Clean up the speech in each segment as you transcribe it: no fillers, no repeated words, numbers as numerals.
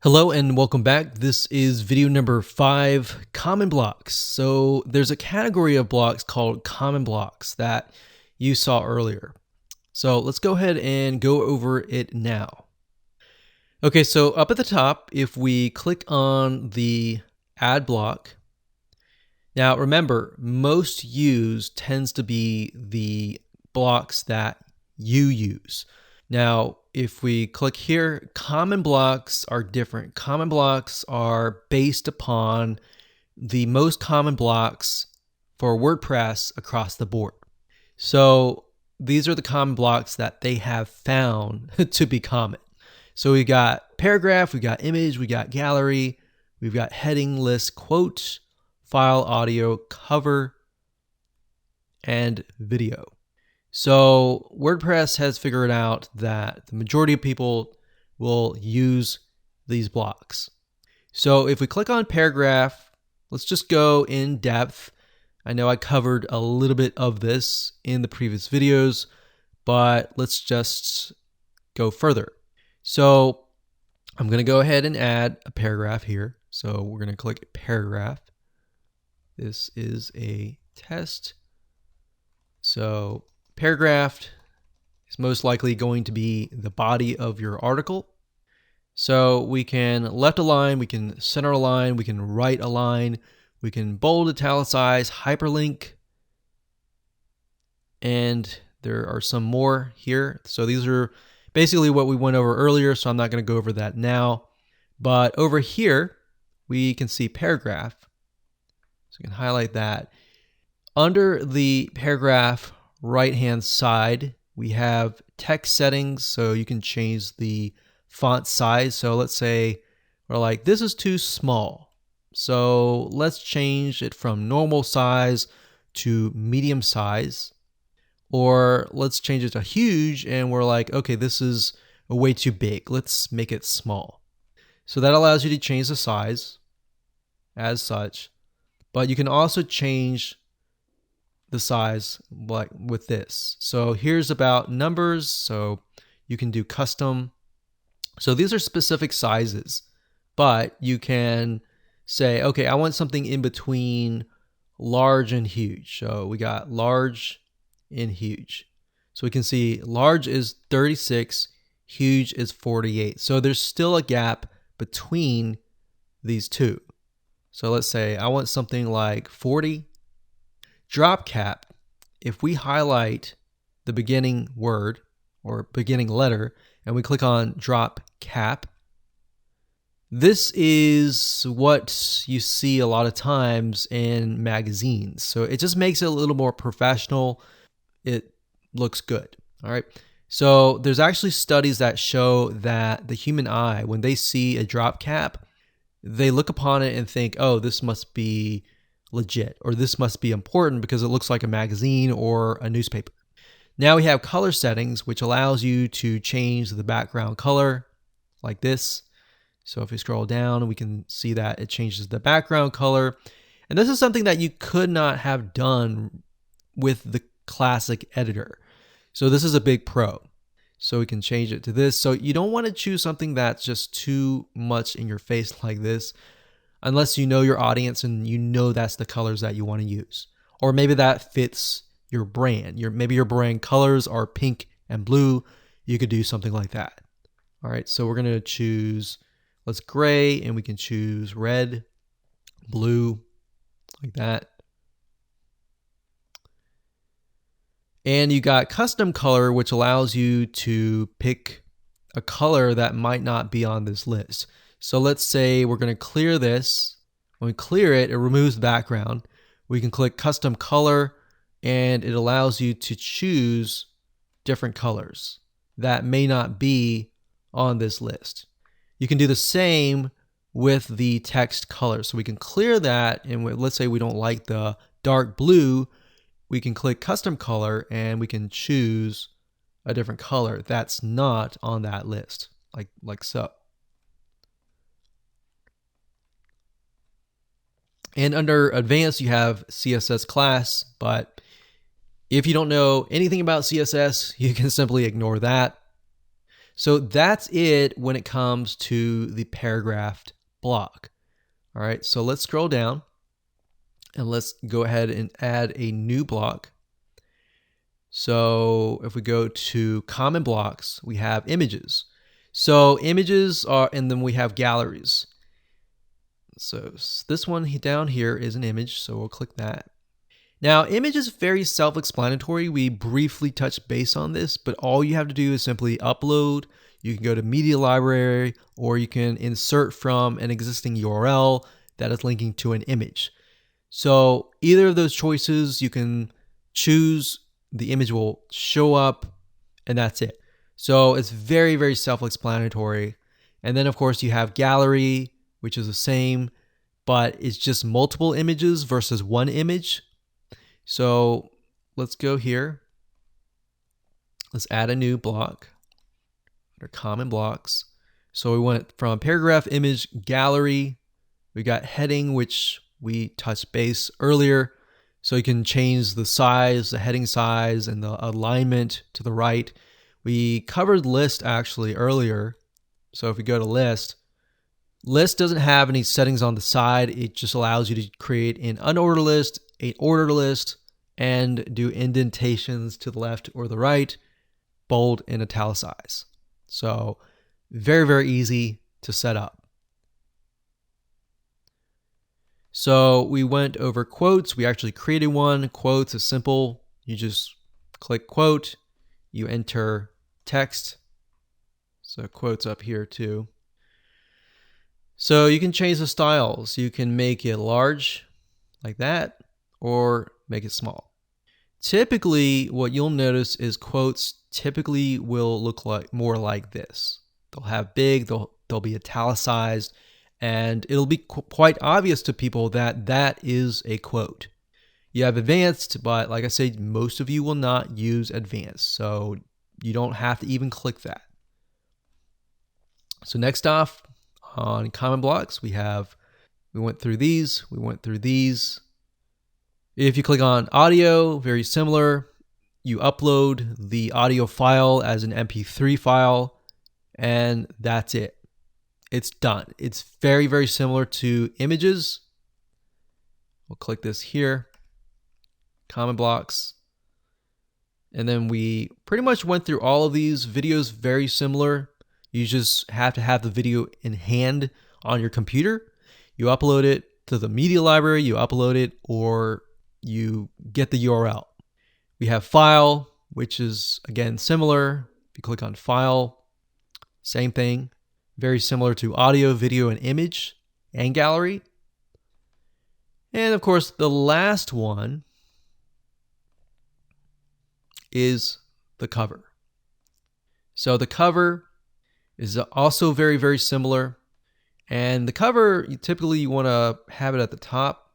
Hello and welcome back. This is video number 5, common blocks. So there's a category of blocks called common blocks that you saw earlier. So let's go ahead and go over it now. Okay, so up at the top, if we click on the add block, now remember, most used tends to be the blocks that you use. Now, if we click here, common blocks are different. Common blocks are based upon the most common blocks for WordPress across the board. So these are the common blocks that they have found to be common. So we got paragraph, we got image, we got gallery, we've got heading, list, quote, file, audio, cover, and video. So WordPress has figured out that the majority of people will use these blocks. So if we click on paragraph, let's just go in depth. I know I covered a little bit of this in the previous videos, but let's just go further. So I'm going to go ahead and add a paragraph here. So we're going to click paragraph. This is a test. So paragraph is most likely going to be the body of your article. So we can left align, we can center align, we can right align, we can bold, italicize, hyperlink, and there are some more here. So these are basically what we went over earlier, so I'm not going to go over that now. But over here, we can see paragraph. So we can highlight that. Under the paragraph right-hand side, we have text settings, so you can change the font size. So let's say we're like, this is too small. So let's change it from normal size to medium size. Or let's change it to huge, and we're like, okay, this is way too big. Let's make it small. So that allows you to change the size as such, but you can also change the size like with this. So here's about numbers. So you can do custom. So these are specific sizes, but you can say, okay, I want something in between large and huge. So we got large and huge. So we can see large is 36, huge is 48. So there's still a gap between these two. So let's say I want something like 40. Drop cap, if we highlight the beginning word or beginning letter and we click on drop cap, this is what you see a lot of times in magazines. So it just makes it a little more professional. It looks good. All right. So there's actually studies that show that the human eye, when they see a drop cap, they look upon it and think, oh, this must be legit, or this must be important because it looks like a magazine or a newspaper. Now we have color settings, which allows you to change the background color like this. So if we scroll down, we can see that it changes the background color. And this is something that you could not have done with the classic editor. So this is a big pro. So we can change it to this. So you don't want to choose something that's just too much in your face like this, unless you know your audience and you know that's the colors that you want to use. Or maybe that fits your brand. Maybe your brand colors are pink and blue. You could do something like that. All right, so we're going to choose, let's gray, and we can choose red, blue, like that. And you got custom color, which allows you to pick a color that might not be on this list. So let's say we're going to clear this. When we clear it, it removes the background. We can click custom color, and it allows you to choose different colors that may not be on this list. You can do the same with the text color. So we can clear that, and let's say we don't like the dark blue, we can click custom color and we can choose a different color that's not on that list, like so. And under advanced, you have CSS class, but if you don't know anything about CSS, you can simply ignore that. So that's it when it comes to the paragraphed block. All right, so let's scroll down and let's go ahead and add a new block. So if we go to common blocks, we have images. So images are, and then we have galleries. So this one down here is an image, so we'll click that. Now, image is very self-explanatory. We briefly touched base on this, but all you have to do is simply upload. You can go to Media Library, or you can insert from an existing URL that is linking to an image. So either of those choices, you can choose, the image will show up, and that's it. So it's very, very self-explanatory. And then of course you have gallery, which is the same, but it's just multiple images versus one image. So let's go here. Let's add a new block under common blocks. So we went from paragraph, image, gallery. We got heading, which we touched base earlier. So you can change the size, the heading size, and the alignment to the right. We covered list actually earlier. So if we go to list doesn't have any settings on the side. It just allows you to create an unordered list, an ordered list, and do indentations to the left or the right, bold and italicize. So very, very easy to set up. So we went over quotes. We actually created one. Quotes is simple. You just click quote, you enter text. So quotes up here too. So you can change the styles. You can make it large like that or make it small. Typically, what you'll notice is quotes typically will look like more like this. They'll have big, they'll be italicized, and it'll be quite obvious to people that that is a quote. You have advanced, but like I said, most of you will not use advanced, so you don't have to even click that. So next off, on common blocks, we went through these. If you click on audio, very similar. You upload the audio file as an MP3 file, and that's it. It's done. It's very, very similar to images. We'll click this here, common blocks. And then we pretty much went through all of these videos, very similar. You just have to have the video in hand on your computer. You upload it to the media library, you upload it, or you get the URL. We have file, which is again similar. If you click on file, same thing. Very similar to audio, video, and image, and gallery. And of course, the last one is the cover. So the cover is also very, very similar. And the cover, typically you want to have it at the top.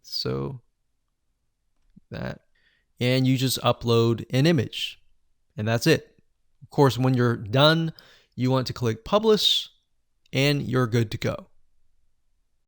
So that. And you just upload an image. And that's it. Of course, when you're done, you want to click publish and you're good to go.